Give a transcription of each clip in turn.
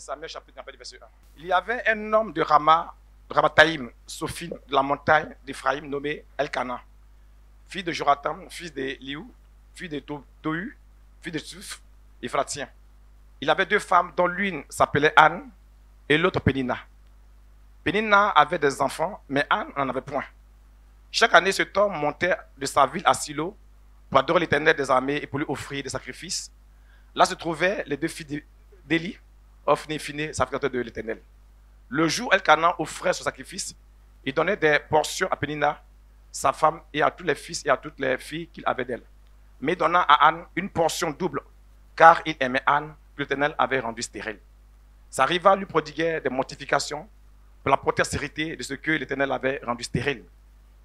Samuel chapitre 1, verset 1. Il y avait un homme de Ramathaïm, Sophine, de la montagne d'Éphraïm, nommé Elkana, fils de Joratam, fils de Liou, fils de Tohu, fils de Tsuf, Ephratien. Il avait deux femmes, dont l'une s'appelait Anne et l'autre Pénina. Pénina avait des enfants, mais Anne n'en avait point. Chaque année, cet homme montait de sa ville à Silo pour adorer l'Éternel des armées et pour lui offrir des sacrifices. Là se trouvaient les deux filles d'Élie, Ophni et Phiné, sacrificateurs de l'Éternel. Le jour où Elkana offrait son sacrifice, il donnait des portions à Pénina, sa femme, et à tous les fils et à toutes les filles qu'il avait d'elle. Mais il donna à Anne une portion double, car il aimait Anne, que l'Éternel avait rendue stérile. Sa rivale lui prodiguait des mortifications pour la postérité de ce que l'Éternel avait rendu stérile.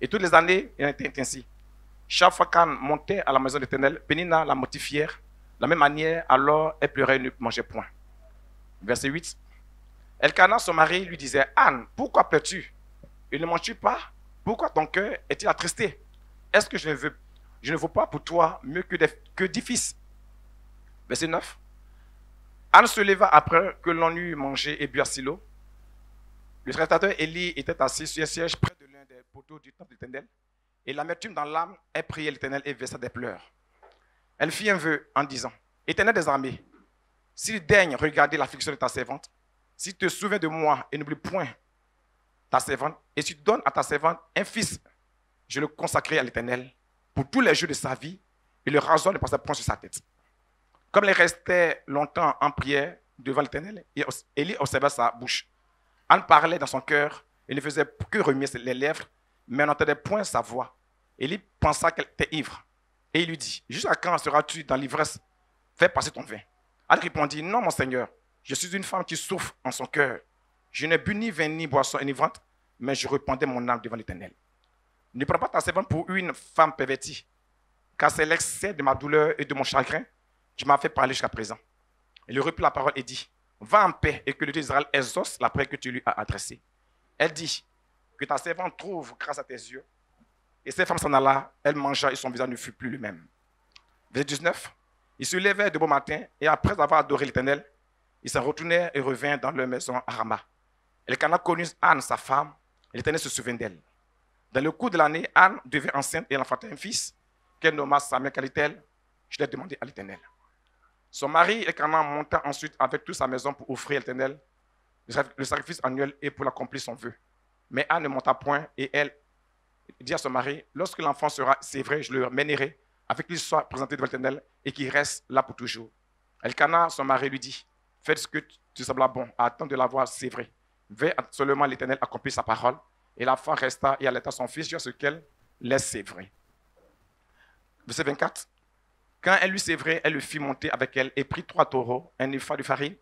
Et toutes les années, il en était ainsi. Chaque fois qu'Anne montait à la maison de l'Éternel, Pénina la mortifiait. De la même manière, alors elle pleurait et ne mangeait point. Verset 8. Elkana, son mari, lui disait: Anne, pourquoi pleures-tu? Et ne manges-tu pas? Pourquoi ton cœur est-il attristé? Est-ce que je ne vaux pas pour toi mieux que 10 fils? Verset 9. Anne se leva après que l'on eut mangé et bu à Silo. Le sacrificateur Élie était assis sur un siège près de l'un des poteaux du temple de l'Éternel. Et l'amertume dans l'âme, elle priait l'Éternel et versa des pleurs. Elle fit un vœu en disant: Éternel des armées, s'il daigne regarder l'affliction de ta servante, si tu te souviens de moi et n'oublie point ta servante, et si tu donnes à ta servante un fils, je le consacrerai à l'Éternel pour tous les jours de sa vie, et le rasoir ne passera point sur sa tête. Comme elle restait longtemps en prière devant l'Éternel, Élie observa sa bouche. Anne parlait dans son cœur et ne faisait que remuer les lèvres, mais on n'entendait point sa voix. Élie pensa qu'elle était ivre. Et il lui dit: Jusqu'à quand seras-tu dans l'ivresse? Fais passer ton vin. Elle répondit: Non, mon Seigneur, je suis une femme qui souffre en son cœur. Je n'ai bu ni vin ni boisson enivrante, mais je répandais mon âme devant l'Éternel. Ne prends pas ta servante pour une femme pervertie, car c'est l'excès de ma douleur et de mon chagrin qui m'a fait parler jusqu'à présent. Il reprit la parole et dit: Va en paix et que le Dieu d'Israël exauce la prière que tu lui as adressée. Elle dit: Que ta servante trouve grâce à tes yeux. Et cette femme s'en alla, elle mangea et son visage ne fut plus le même. Verset 19. Il se levait de bon matin et après avoir adoré l'Éternel, il s'en retournait et revint dans leur maison à Rama. Elkana connut Anne, sa femme, et l'Éternel se souvint d'elle. Dans le cours de l'année, Anne devint enceinte et elle enfanta un fils qu'elle nomma Samuel. Quel est-elle? Je l'ai demandé à l'Éternel. Son mari, Elkana, monta ensuite avec toute sa maison pour offrir à l'Éternel le sacrifice annuel et pour l'accomplir son vœu. Mais Anne ne monta point et elle dit à son mari: Lorsque l'enfant sera sévré, je le mènerai avec qu'il soit présenté devant l'Éternel et qu'il reste là pour toujours. Elkana, son mari, lui dit: Faites ce que tu sembles bon, à attendre de l'avoir sévré. Veille seulement l'Éternel accomplir sa parole. Et la femme resta et allaita son fils jusqu'à ce qu'elle laisse sévrer. Verset 24. Quand elle lui sévrait, elle le fit monter avec elle et prit 3 taureaux, un épha de farine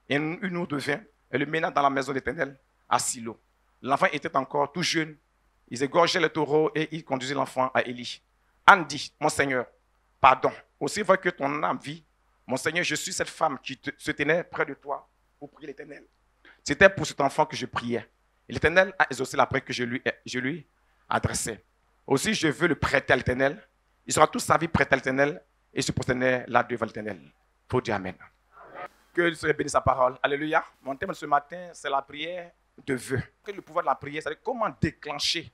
et une eau de vin, et le mena dans la maison d'Éternel à Silo. L'enfant était encore tout jeune. Ils égorgeaient les taureaux et ils conduisaient l'enfant à Élie. Anne dit: Mon Seigneur, pardon, aussi vrai que ton âme vit, mon Seigneur, je suis cette femme qui se tenait près de toi pour prier l'Éternel. C'était pour cet enfant que je priais. Et l'Éternel a exaucé la prière que je lui adressais. Aussi, je veux le prêter à l'Éternel. Il sera toute sa vie prêté à l'Éternel et se prosternait là devant l'Éternel. Faut dire Amen. Que Dieu soit béni sa parole. Alléluia. Mon thème de ce matin, c'est la prière de vœux. Le pouvoir de la prière, c'est comment déclencher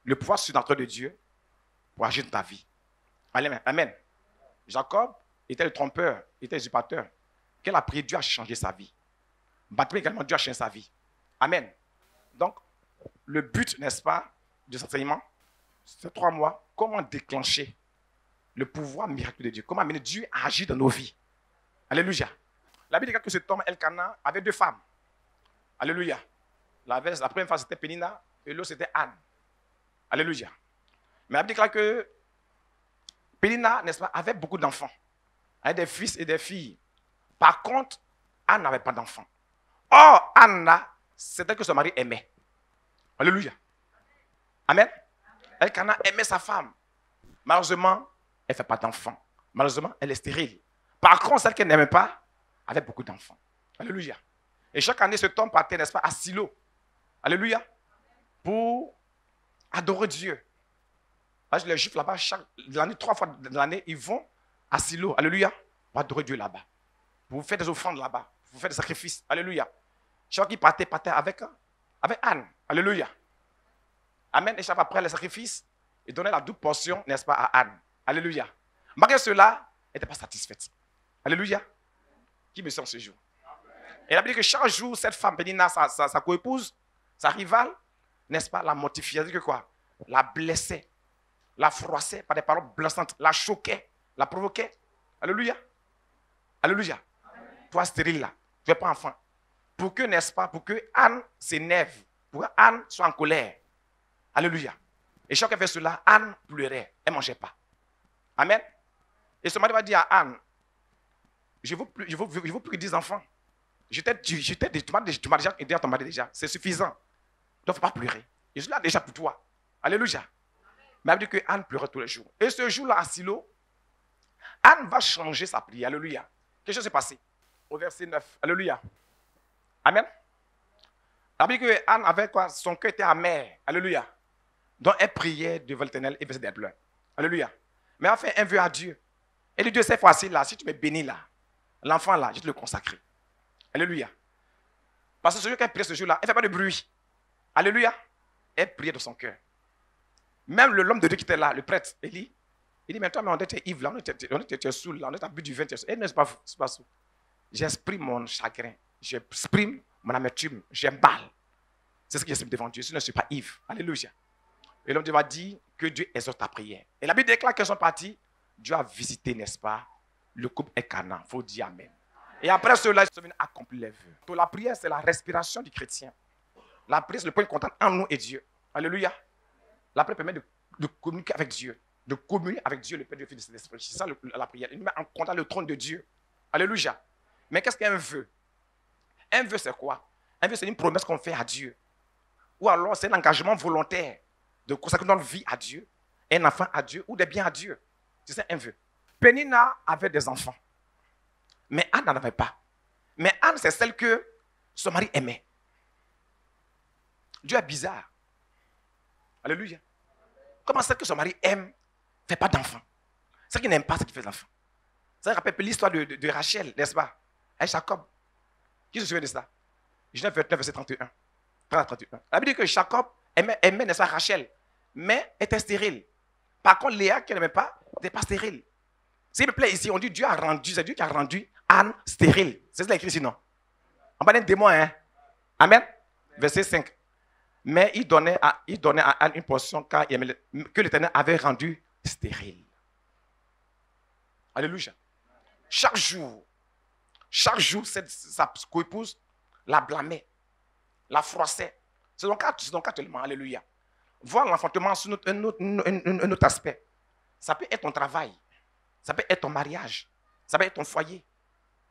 le pouvoir surnaturel de Dieu pour agir dans ta vie. Amen. Jacob était le trompeur, était usurpateur. Quel a prié, Dieu a changé sa vie. Bartimée également, Dieu a changé sa vie. Amen. Donc, le but, n'est-ce pas, de cet enseignement, ces 3 mois, comment déclencher le pouvoir miraculeux de Dieu. Comment amener Dieu à agir dans nos vies. Alléluia. La Bible dit que cet homme, Elkana, avait 2 femmes. Alléluia. La première femme, c'était Pénina et l'autre, c'était Anne. Alléluia. Mais la Bible dit que Pénina, n'est-ce pas, avait beaucoup d'enfants. Elle avait des fils et des filles. Par contre, Anne n'avait pas d'enfants. Or, Anne, c'est elle que son mari aimait. Alléluia. Amen. Elkana aimait sa femme. Malheureusement, elle ne fait pas d'enfants. Malheureusement, elle est stérile. Par contre, celle qu'elle n'aimait pas avait beaucoup d'enfants. Alléluia. Et chaque année, cet homme partait, n'est-ce pas, à Silo. Alléluia. Pour adorer Dieu. Les Juifs là-bas, l'année, 3 fois de l'année, ils vont à Silo. Alléluia. Pour adorer Dieu là-bas. Pour faire des offrandes là-bas. pour faire des sacrifices. Alléluia. Chaque fois qu'il partait avec Anne. Alléluia. Amen. Et chaque fois après les sacrifices, il donnait la double portion, n'est-ce pas, à Anne. Alléluia. Malgré cela, elle n'était pas satisfaite. Alléluia. Qui me sent ce jour? Elle a dit que chaque jour, cette femme, Pénina, sa coépouse, sa rivale, n'est-ce pas, la mortifiait. Elle dit que quoi? La blessait, la froissait par des paroles blessantes, la choquait, la provoquait. Alléluia. Alléluia. Toi, stérile là, tu n'es pas enfant. Pour que, n'est-ce pas, pour que Anne s'énerve, pour que Anne soit en colère. Alléluia. Et chaque fois qu'elle fait cela, Anne pleurait, elle ne mangeait pas. Amen. Et ce mari va dire à Anne, je veux plus 10 enfants. Tu m'as déjà aidé à ton mari déjà, c'est suffisant. Donc, il ne faut pas pleurer. Et je suis là déjà pour toi. Alléluia. Mais elle dit que Anne pleurait tous les jours. Et ce jour-là, à Silo, Anne va changer sa prière. Alléluia. Quelque chose s'est passé. Au verset 9. Alléluia. Amen. Elle dit que Anne avait quoi? Son cœur était amer. Alléluia. Donc elle priait devant l'Éternel et faisait des pleurs. Alléluia. Mais elle a fait un vœu à Dieu. Et dit, Dieu, cette fois-ci, là, si tu me bénis là, l'enfant là, je te le consacre. Alléluia. Parce que ce jour qu'elle priait ce jour-là, elle ne fait pas de bruit. Alléluia. Elle priait de son cœur. Même l'homme de Dieu qui était là, le prêtre, Élie, il dit, mais toi, on était ivre là, on était saoul là, on était à but du vin, et n'est-ce pas saoul. J'exprime mon chagrin, j'exprime mon amertume, j'emballe. C'est ce que j'exprime devant Dieu, je ne suis pas ivre. Alléluia. Et l'homme de Dieu va dire que Dieu exauce ta prière. Et la Bible déclare qu'elles sont parties. Dieu a visité, n'est-ce pas, le couple Elkana. Il faut dire Amen. Et après cela, ils sont venus accomplir les vœux. Donc la prière, c'est la respiration du chrétien. La prière, c'est le point de contact entre nous et Dieu. Alléluia. La prière permet de communiquer avec Dieu. De communier avec Dieu, le Père, le Fils et le Saint-Esprit. C'est ça la prière. Il nous met en contact le trône de Dieu. Alléluia. Mais qu'est-ce qu'un vœu? Un vœu, c'est quoi? Un vœu, c'est une promesse qu'on fait à Dieu. Ou alors, c'est un engagement volontaire de consacrer notre vie à Dieu, un enfant à Dieu ou des biens à Dieu. C'est ça un vœu. Pénina avait des enfants. Mais Anne n'en avait pas. Mais Anne, c'est celle que son mari aimait. Dieu est bizarre. Alléluia. Comment celle que son mari aime ne fait pas d'enfants? Celle qui n'aime pas, c'est qui fait d'enfants. Ça rappelle l'histoire de Rachel, n'est-ce pas? Et Jacob. Qui se souvient de ça? Genèse 29, verset 31. 31. La Bible dit que Jacob aimait, n'est-ce pas, Rachel, mais était stérile. Par contre, Léa, qui n'aimait pas, n'était pas stérile. S'il me plaît, ici, on dit Dieu a rendu, c'est Dieu qui a rendu Anne stérile. C'est ce qu'il a écrit sinon. On parle d'un démon, hein? Amen. Verset 5. Mais il donnait à Anne une portion car que l'Éternel avait rendu stérile. Alléluia. Chaque jour, sa co-épouse la blâmait, la froissait. C'est donc actuellement, alléluia. Voir l'enfantement sur un autre aspect. Ça peut être ton travail. Ça peut être ton mariage. Ça peut être ton foyer.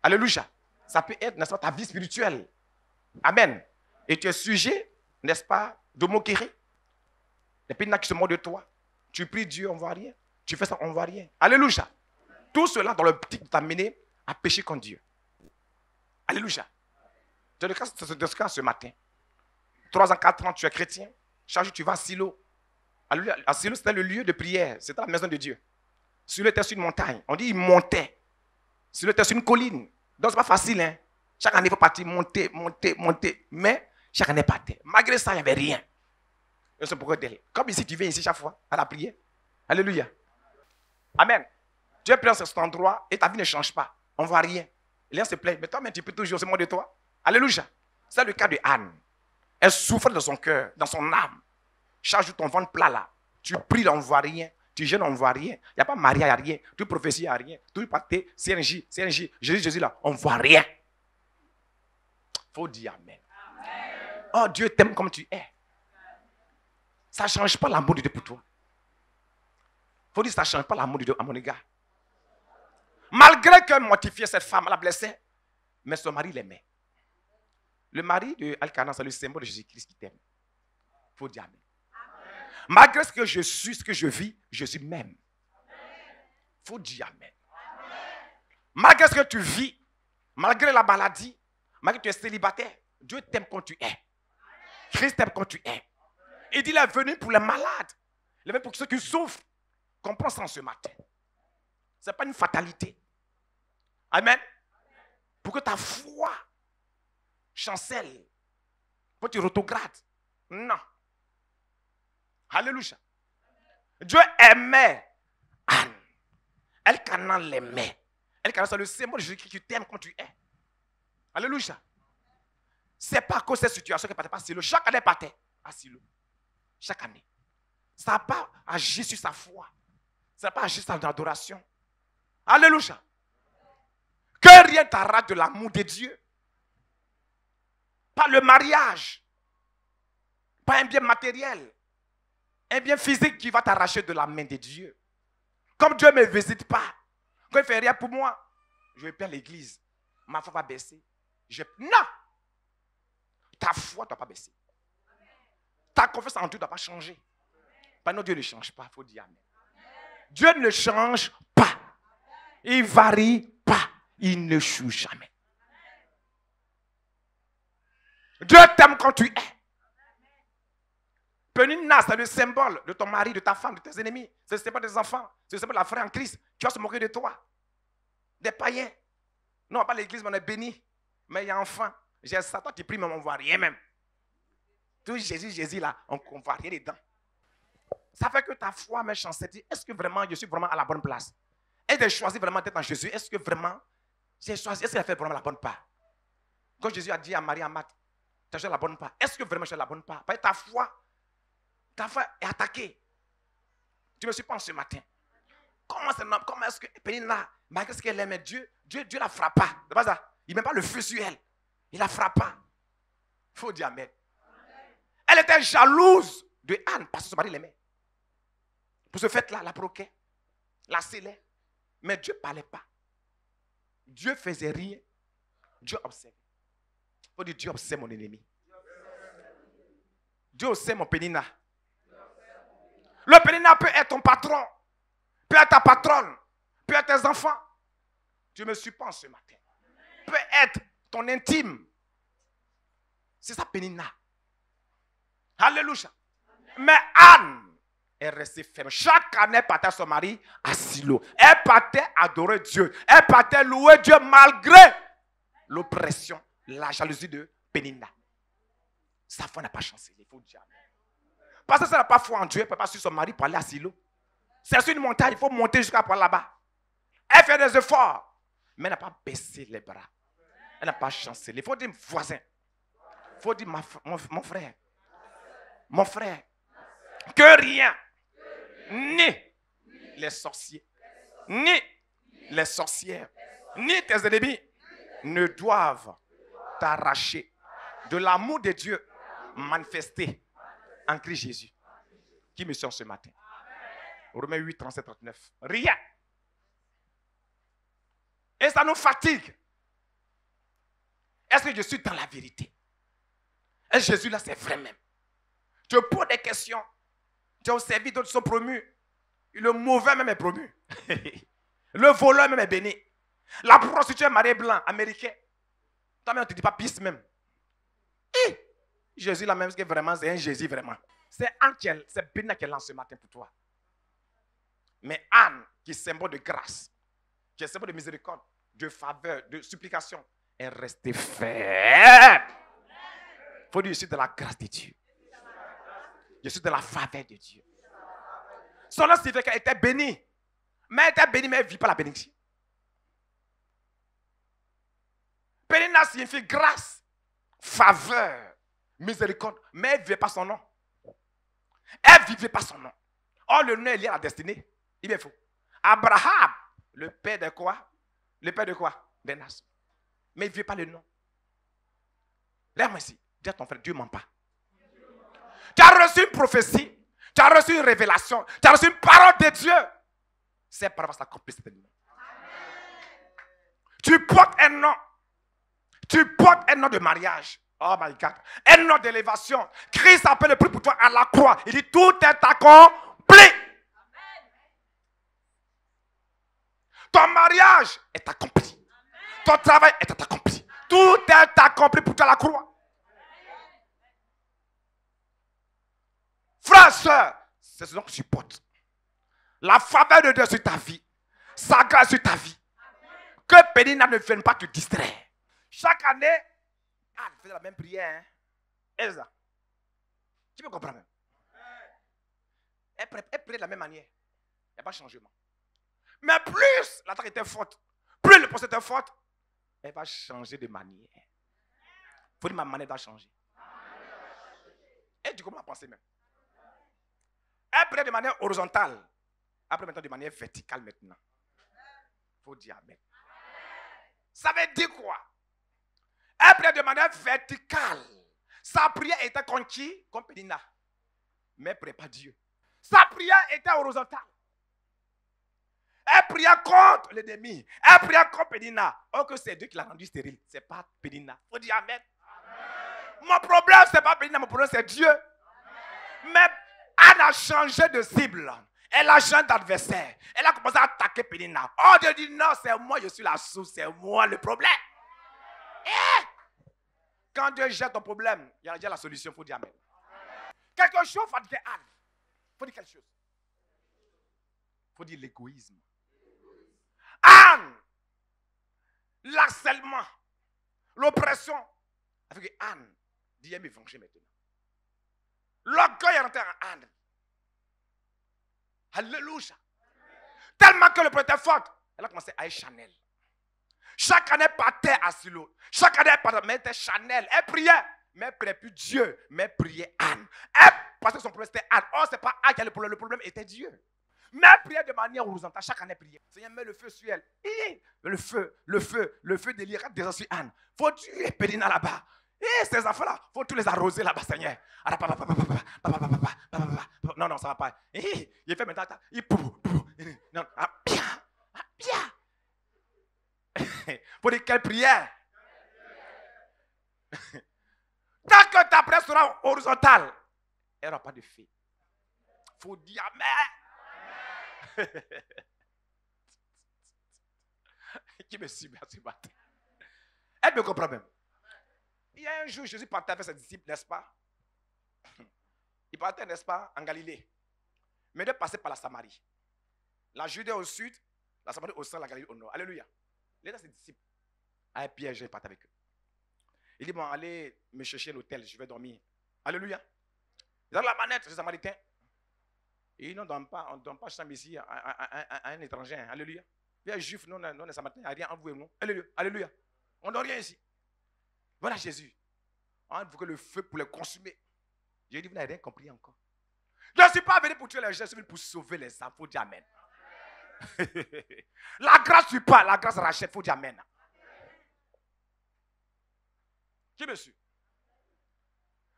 Alléluia. Ça peut être, n'est-ce pas, ta vie spirituelle. Amen. Et tu es sujet, n'est-ce pas, de moquerie. Les pénins qui se moquent de toi. Tu pries Dieu, on ne voit rien. Tu fais ça, on ne voit rien. Alléluia. Tout cela dans le petit de t'amener à pécher contre Dieu. Alléluia. C'est le cas ce matin. 3 ans, 4 ans, tu es chrétien. Chaque jour, tu vas à Silo. À Silo, c'était le lieu de prière. C'était la maison de Dieu. Silo était sur une montagne. On dit il montait. Silo était sur une colline. Donc, ce n'est pas facile. Hein? Chaque année, il faut partir, monter. Mais chaque année, pas terre. Malgré ça, il n'y avait rien. Et c'est pourquoi d'elle. Comme ici, tu viens ici chaque fois à la prière. Alléluia. Amen. Dieu prend cet endroit et ta vie ne change pas. On ne voit rien. Les gens se plaignent. Mais toi, tu peux toujours, c'est moi de toi. Alléluia. C'est le cas de Anne. Elle souffre dans son cœur, dans son âme. Chaque jour, ton ventre plat là. Tu pries, on ne voit rien. Tu jeûnes, on ne voit rien. Il n'y a pas Marie, il n'y a rien. Tu prophéties, il n'y a rien. Tu partais, CNJ. Jésus là, on ne voit rien. Il faut dire Amen. Amen. Oh, Dieu t'aime comme tu es. Ça ne change pas l'amour de Dieu pour toi. Il faut dire, ça ne change pas l'amour de Dieu à mon égard. Malgré qu'elle mortifiait cette femme, elle la blessait, mais son mari l'aimait. Le mari de Elkana, c'est le symbole de Jésus-Christ qui t'aime. Il faut dire Amen. Amen. Malgré ce que je suis, ce que je vis, je suis même. Il faut dire Amen. Amen. Malgré ce que tu vis, malgré la maladie, malgré que tu es célibataire, Dieu t'aime quand tu es. Christ t'aime quand tu es. Il dit, il est venu pour les malades. Il est venu pour ceux qui souffrent. Comprends ça en ce matin. Ce n'est pas une fatalité. Amen. Pour que ta foi chancelles, faut que tu rétrogrades. Non. Alléluia. Dieu aimait Anne. Elkanah l'aimait. Elkanah, c'est le symbole de Jésus qui t'aime comme tu es. Alléluia. C'est pas à cause de cette situation qu'elle partait pas à Silo. Chaque année, elle partait à Silo. Chaque année. Ça n'a pas agi sur sa foi. Ça n'a pas agi sur son adoration. Alléluia. Que rien t'arrache de l'amour de Dieu. Pas le mariage. Pas un bien matériel. Un bien physique qui va t'arracher de la main de Dieu. Comme Dieu ne me visite pas, quand il ne fait rien pour moi, je vais perdre l'église. Ma foi va baisser. Non! Ta foi ne doit pas baisser. Ta confiance en Dieu ne doit pas changer. Non, Dieu ne change pas, il faut dire amen. Dieu ne change pas. Il ne varie pas. Il ne change jamais. Dieu t'aime quand tu es. Pénina, c'est le symbole de ton mari, de ta femme, de tes ennemis. C'est le symbole des enfants. C'est le symbole de la frère en Christ qui va se moquer de toi. Des païens. Non, pas l'église, mais on est béni. Mais il y a enfant. J'ai Satan qui prie, mais on ne voit rien même. Tout Jésus là, on ne voit rien dedans. Ça fait que ta foi me chancelle. Est-ce que vraiment je suis vraiment à la bonne place? Et de choisir vraiment d'être en Jésus. Est-ce que vraiment j'ai choisi? Est-ce qu'il a fait vraiment la bonne part? Quand Jésus a dit à Marie, à Marthe, tu as choisi la bonne part. Est-ce que vraiment je suis la bonne part? Parce que ta foi est attaquée. Tu me suis pas ce matin. Comment est-ce que Pénina, malgré ce qu'elle aimait, Dieu la frappa. C'est pas ça? Il ne met pas le feu sur elle. Il la frappa. Il faut dire amen. Elle était jalouse de Anne parce que son mari l'aimait. Pour ce fait-là, la proquait, la scellait. Mais Dieu ne parlait pas. Dieu faisait rien. Dieu observait. Il faut dire Dieu observe mon ennemi. Dieu observe mon Pénina. Le Pénina peut être ton patron, peut être ta patronne, peut être tes enfants. Tu me surprends ce matin. Peut être ton intime. C'est ça Pénina. Alléluia. Mais Anne est restée ferme. Chaque année, elle partait à son mari à Silo. Elle partait adorer Dieu. Elle partait louer Dieu malgré l'oppression, la jalousie de Pénina. Sa foi n'a pas chancé. Il faut dire. Parce que ça n'a pas foi en Dieu, elle ne peut pas suivre son mari pour aller à Silo. C'est sur une montagne, il faut monter jusqu'à pour aller là-bas. Elle fait des efforts, mais elle n'a pas baissé les bras. Elle n'a pas chancé. Il faut dire voisin. Il faut dire mon frère. Mon frère. Que rien, ni les sorciers, ni les sorcières, ni tes ennemis ne doivent t'arracher de l'amour de Dieu manifesté en Christ Jésus, qui me sort ce matin. Romains 8, 37, 39. Rien. Et ça nous fatigue. Est-ce que je suis dans la vérité? Est-ce que Jésus là, c'est vrai même? Tu poses des questions. Tu as servi, d'autres sont promus. Le mauvais même est promu. Le voleur même est béni. La prostituée mariée blanc, américain. Toi-même, on ne te dit pas piste même. Et Jésus là même, c'est vraiment, c'est un Jésus vraiment. C'est Pénina qui est là ce matin pour toi. Mais Anne, qui est symbole de grâce, qui est symbole de miséricorde, de faveur, de supplication, est restée ferme. Il faut dire, je suis de la grâce de Dieu. Je suis de la faveur de Dieu. Son nom signifie qu'elle était bénie. Mais elle était bénie, mais elle ne vit pas la bénédiction. Pénina signifie grâce, faveur, miséricorde, mais elle ne vivait pas son nom. Elle ne vivait pas son nom. Or, le nom est lié à la destinée. Il est faux. Abraham, le père de quoi? Le père de quoi? Des nations. Mais il ne vivait pas le nom. Lève-moi ici. Dis à ton frère, Dieu ne ment pas. Tu as reçu une prophétie. Tu as reçu une révélation. Tu as reçu une parole de Dieu. C'est par rapport à s'accomplir cette année. Tu portes un nom. Tu portes un nom de mariage. Oh my God. Un nom d'élévation. Christ appelle le prix pour toi à la croix. Il dit tout est accompli. Ton mariage est accompli. Ton travail est accompli. Tout est accompli pour toi à la croix. Frère, soeur, c'est ce que tu portes. La faveur de Dieu sur ta vie. Sa grâce sur ta vie. Que Pénina ne vienne pas te distraire. Chaque année, Anne faisait la même prière. Hein? Elsa. Tu peux comprendre même. Elle priait de la même manière. Il n'y a pas de changement. Mais plus l'attaque était forte, plus le procès était fort, elle va changer de manière. Il faut dire ma manière va changer. Et tu commences à penser même. Elle priait de manière horizontale. Après maintenant de manière verticale maintenant. Il faut dire amen. Ça veut dire quoi? Elle priait de manière verticale. Sa prière était contre qui? Comme Pénina. Mais elle ne priait pas Dieu. Sa prière était horizontale. Elle priait contre l'ennemi. Elle priait contre Pénina. Or que c'est Dieu qui l'a rendu stérile. Ce n'est pas Pénina. Il faut dire amen. Mon problème, ce n'est pas Pénina. Mon problème, c'est Dieu. Mais Anne a changé de cible. Elle a changé d'adversaire. Elle a commencé à attaquer Pénina. Oh, Dieu dit non, c'est moi, je suis la source. C'est moi le problème. Quand Dieu jette ton problème, il y a déjà la solution. Il faut dire amen. Quelque chose fatiguait Anne. Il faut dire quelque chose. Il faut dire l'égoïsme. Anne, l'harcèlement, l'oppression, a fait que Anne dit, elle me venger maintenant. L'orgueil est rentré en Anne. Alléluia. Tellement que le prêtre est fort, elle a commencé à être Chanel. Chaque année, elle partait à Silo. Chaque année, elle partait, mais elle était Chanel. Elle priait, mais elle ne priait plus Dieu, mais elle priait Anne. Elle pensait que son problème c'était Anne. Oh, ce n'est pas Anne qui a le problème était Dieu. Mais elle priait de manière horizontale. Chaque année, elle priait. Seigneur, mets le feu sur elle. Le feu délire déjà sur Anne. Faut tuer Pénina là-bas. Et ces enfants-là, il faut tous les arroser là-bas, Seigneur. Non, non, ça ne va pas. Il fait maintenant. Non, bien. Pour dire quelle prière? Tant que ta prière sera horizontale, il n'y aura pas de feu. Il faut dire amen. Qui me suit ce matin? Elle me comprend même. Il y a un jour, Jésus partait avec ses disciples, n'est-ce pas? Il partait, n'est-ce pas, en Galilée. Mais de passer par la Samarie. La Judée au sud, la Samarie au centre, la Galilée au nord. Alléluia. Il est dans ses disciples. Avec Pierre, je partais avec eux. Il dit, bon, allez me chercher à l'hôtel, je vais dormir. Alléluia. Ils ont la manette, les Samaritains. Et ils ne dorment pas, on ne donne pas chambre ici à un étranger. Alléluia. Il y a un juif, non, les Samaritains, il n'y a rien entre vous et nous. Alléluia. Alléluia. On ne donne rien ici. Voilà Jésus. Il faut que le feu pour les consumer. J'ai dit, vous n'avez rien compris encore. Je ne suis pas venu pour tuer les gens, je suis venu pour sauver les âmes. Il faut dire amen. La grâce tue pas, la grâce rachète. Il faut dire amen. Qui me suit?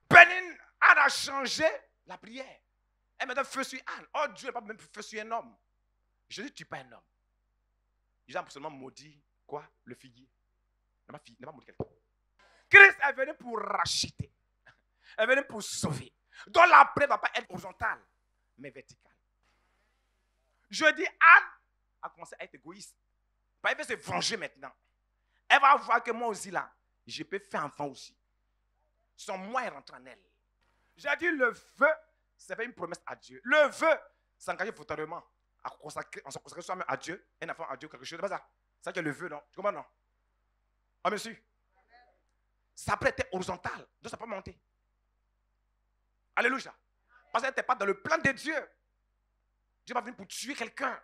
Pénine, Anne a changé la prière. Elle met un feu sur Anne. Oh, Dieu n'a pas même feu sur un homme. Je dis, tu n'es pas un homme. Ils ont seulement maudit quoi? Le figuier. Il n'a pas maudit quelqu'un. Christ est venu pour racheter. Elle est venue pour sauver. Donc la prière ne va pas être horizontale, mais verticale. Je dis, Anne a commencé à être égoïste. Elle veut se venger maintenant. Elle va voir que moi aussi là, je peux faire enfant aussi. Son moi est rentré en elle. J'ai dit, le feu, c'est une promesse à Dieu. Le feu, s'engager volontairement à consacrer soi-même à Dieu, un enfant à Dieu, quelque chose. C'est pas ça. C'est ça que le feu, non? Tu comprends, non? Ah, monsieur. Sa prière était horizontale, donc ça peut monter. Alléluia. Parce qu'elle n'était pas dans le plan de Dieu. Dieu va venir pour tuer quelqu'un.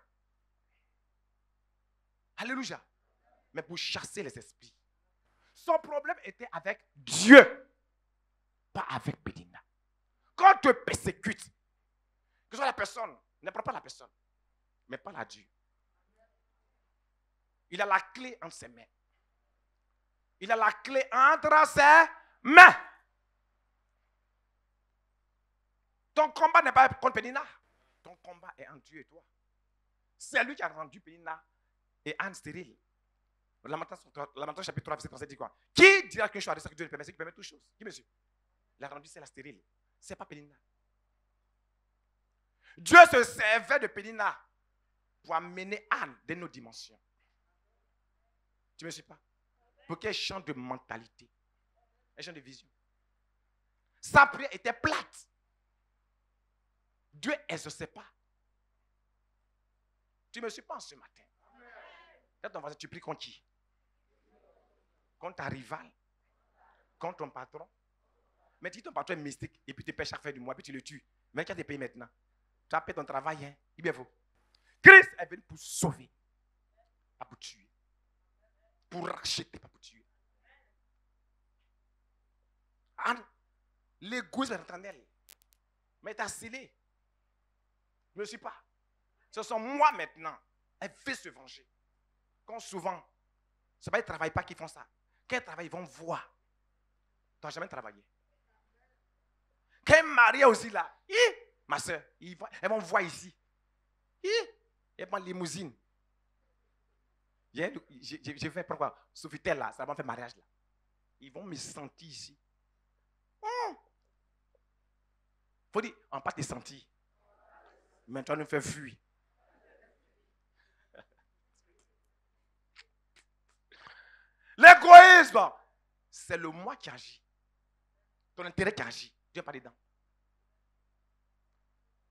Alléluia. Mais pour chasser les esprits. Son problème était avec Dieu. Pas avec Pénina. Quand tu te persécutes, que ce soit la personne, ne prends pas la personne, mais pas la Dieu. Il a la clé entre ses mains. Il a la clé entre ses mains. Ton combat n'est pas contre Pénina. Ton combat est entre Dieu et toi. C'est lui qui a rendu Pénina et Anne stérile. Lamentation chapitre 3, verset 37 dit quoi? Qui dira qu'une chose à que Dieu ne permet, c'est qu'il permet toutes choses? Qui monsieur? Il a rendu c'est la stérile. Ce n'est pas Pénina. Dieu se servait de Pénina pour amener Anne dans nos dimensions. Tu ne me suis pas? Pour qu'elle change de mentalité. Elle change de vision. Sa prière était plate. Dieu n'exauçait pas. Tu ne me suis pas en ce matin. Quand tu pries contre qui? Contre ta rivale? contre ton patron. Mais dis ton patron est mystique et puis tu payes chaque fin du mois, puis tu le tues. Mais tu as des payes maintenant. Tu as payé ton travail, hein? Il est bien faux. Christ est venu pour sauver, pas pour tuer. Pour racheter, pas pour tuer. L'égoïsme est éternel. Mais tu as scellé. Je ne le suis pas. Ce sont moi maintenant. Elle veut se venger. Quand souvent, ce n'est pas ils ne travaillent pas qui font ça. Quand ils travaillent, ils vont voir. Tu n'as jamais travaillé. Quand ils marient aussi là, ma soeur, elles vont voir ici. Elles prennent limousine. Je vais prendre quoi? Sofitel là, ça va faire mariage là. Ils vont me sentir ici. Faut dire, on ne pas te sentir. Mais toi, nous fais fuir. L'égoïsme, c'est le moi qui agit. Ton intérêt qui agit. Dieu n'est pas dedans.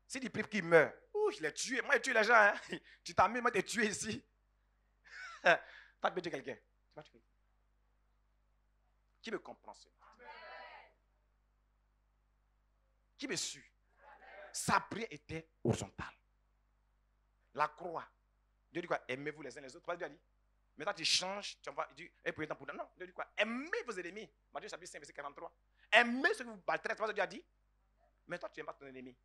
Si tu pries qu'il meurt, je l'ai tué. Moi, j'ai tué les gens. Hein? Tu t'as mis, moi, t'es tué ici. Toi, tu peux tuer quelqu'un. Tu vas tuer. Qui me comprend cela? Qui me suit? Sa prière était horizontale. La croix. Dieu dit quoi? Aimez-vous les uns les autres. Dieu a dit. Maintenant, tu changes, tu envoies, il dit, pour non, Dieu dit quoi? Aimez vos ennemis. Matthieu chapitre 5, verset 43. Aimez ceux qui vous maltraitent. C'est ce que Dieu a dit. Mais toi, tu n'aimes pas ton ennemi.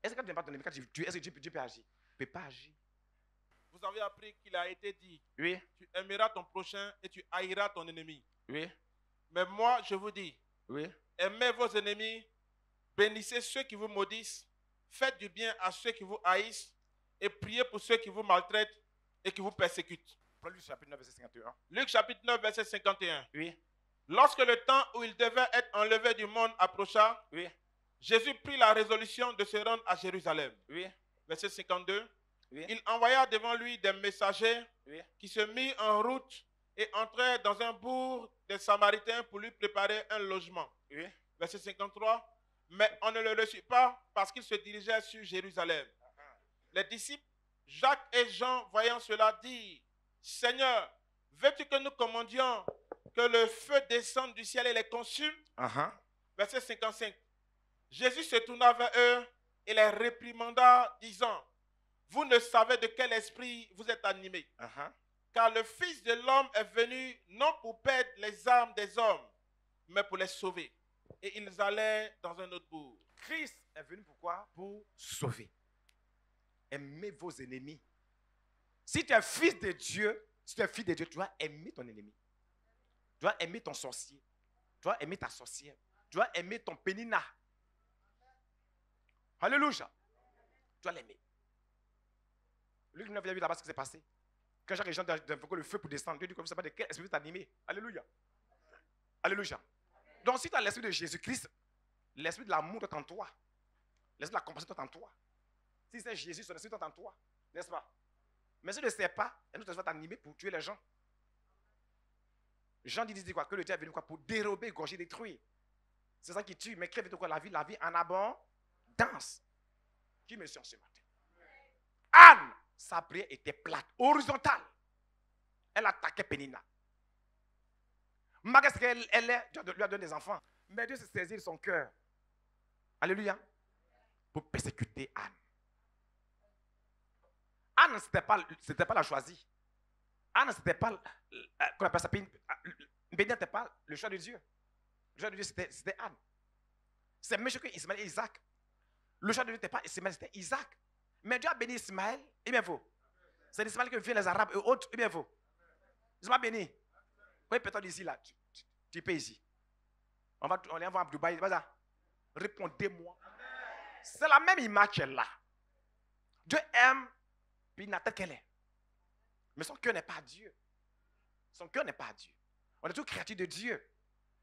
Est-ce que quand tu n'aimes pas ton ennemi, quand tu tues, est-ce que Dieu peut agir? Il ne peut pas agir. Vous avez appris qu'il a été dit. Oui. Tu aimeras ton prochain et tu haïras ton ennemi. Oui. Mais moi, je vous dis. Oui. Aimez vos ennemis. Bénissez ceux qui vous maudissent. Faites du bien à ceux qui vous haïssent. Et priez pour ceux qui vous maltraitent et qui vous persécutent. Luc chapitre 9, verset 51. Luc chapitre 9, verset 51. Oui. Lorsque le temps où il devait être enlevé du monde approcha, oui. Jésus prit la résolution de se rendre à Jérusalem. Oui. Verset 52. Oui. Il envoya devant lui des messagers oui. qui se mirent en route et entrèrent dans un bourg des Samaritains pour lui préparer un logement. Oui. Verset 53. Mais on ne le reçut pas parce qu'il se dirigeait sur Jérusalem. Les disciples Jacques et Jean, voyant cela, dirent: Seigneur, veux-tu que nous commandions que le feu descende du ciel et les consume? Verset 55. Jésus se tourna vers eux et les réprimanda, disant: Vous ne savez de quel esprit vous êtes animés. Car le Fils de l'homme est venu non pour perdre les âmes des hommes, mais pour les sauver. Et ils allaient dans un autre bourg. Christ est venu pourquoi? Pour sauver. Aimez vos ennemis. Si tu es fils de Dieu, tu dois aimer ton ennemi. Tu dois aimer ton sorcier. Tu dois aimer ta sorcière. Tu dois aimer ton pénina. Alléluia. Tu dois l'aimer. Luc 9, il a vu là-bas ce qui s'est passé. Quand Jacques et Jean invoquent le feu pour descendre, Dieu dit comme ça, pas de quel esprit t'animer. Alléluia. Alléluia. Donc si tu as l'esprit de Jésus-Christ, l'esprit de l'amour est en toi. L'esprit de la compassion est en toi. Si c'est Jésus, son esprit est en toi. N'est-ce pas? Mais si tu ne sais pas, un autre esprit va t'animer pour tuer les gens. Jean dit quoi? Que le diable est venu quoi? Pour dérober, égorger, détruire. C'est ça qui tue. Mais crève de quoi? La vie en abondance. Qui me suit ce matin? Anne, sa prière était plate, horizontale. Elle attaquait Pénina. Malgré ce qu'elle est, Dieu lui a donné des enfants. Mais Dieu s'est saisi de son cœur. Alléluia. Pour persécuter Anne. Anne, ce n'était pas la choisie. Anne, ce n'était pas, qu'on appelle ça, Pénina n'était pas le choix de Dieu. Le choix de Dieu, c'était Anne. C'est même chose que Ismaël et Isaac. Le choix de Dieu n'était pas Ismaël, c'était Isaac. Mais Dieu a béni Ismaël, et bien faux. C'est d'Ismaël que viennent les Arabes et autres, et bien faux. Ils m'ont béni. Quand peut-être ici, là, tu payes ici. On les envoie à Dubaï. Répondez-moi. C'est la même image qu'elle a. Dieu aime, puis il n'a tête qu'elle est. Mais son cœur n'est pas à Dieu. Son cœur n'est pas à Dieu. On est tous créatures de Dieu.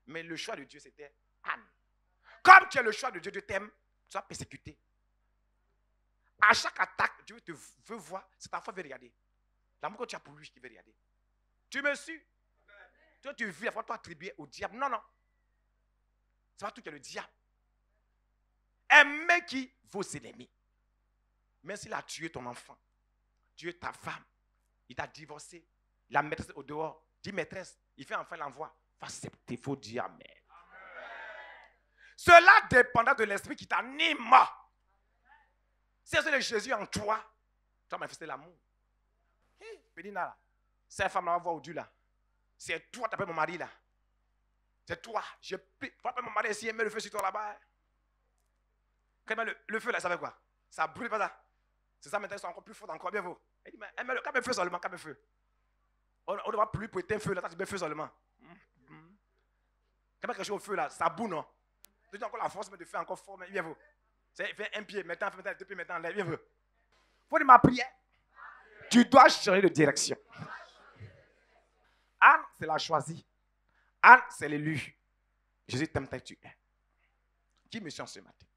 Mais le choix de Dieu, c'était Anne. Comme tu as le choix de Dieu, Dieu t'aime, tu vas persécuter. À chaque attaque, Dieu te veut voir, c'est ta foi qui veut regarder. L'amour que tu as pour lui qui veut regarder. Tu me suis. Toi, tu vis, toi attribuer au diable. Non, non. C'est pas tout qui est le diable. Aimez qui? Vos ennemis. Même s'il a tué ton enfant, tué ta femme, il t'a divorcé, la maîtresse au dehors, dit maîtresse, il fait enfin l'envoi. va accepter. Il faut dire Amen. Cela dépendra de l'esprit qui t'anime. Si c'est le Jésus en toi, tu vas manifester l'amour. Pédina là, cette femme là va voir au Dieu là. C'est toi, tu appelles mon mari là. C'est toi. Je appelle mon mari ici, il met le feu sur toi là-bas. Quand il met le feu là, ça fait quoi? Ça brûle pas ça. C'est ça maintenant, ils sont encore plus forts, encore bien vous. Elle dit, mais elle met le feu seulement, quand le feu. On ne va plus pour éteindre le feu là, tu mets le feu seulement. Quand il met quelque chose au feu là, ça boue non? Tu dis encore la force de faire encore fort, mais bien vous. C'est fait un pied, maintenant, fait deux pieds, maintenant, bien vous. Faut dire ma prière. Tu dois changer de direction. Anne, c'est la choisie. Anne, c'est l'élu. Jésus t'aime tel que tu es. Qui me chante ce matin?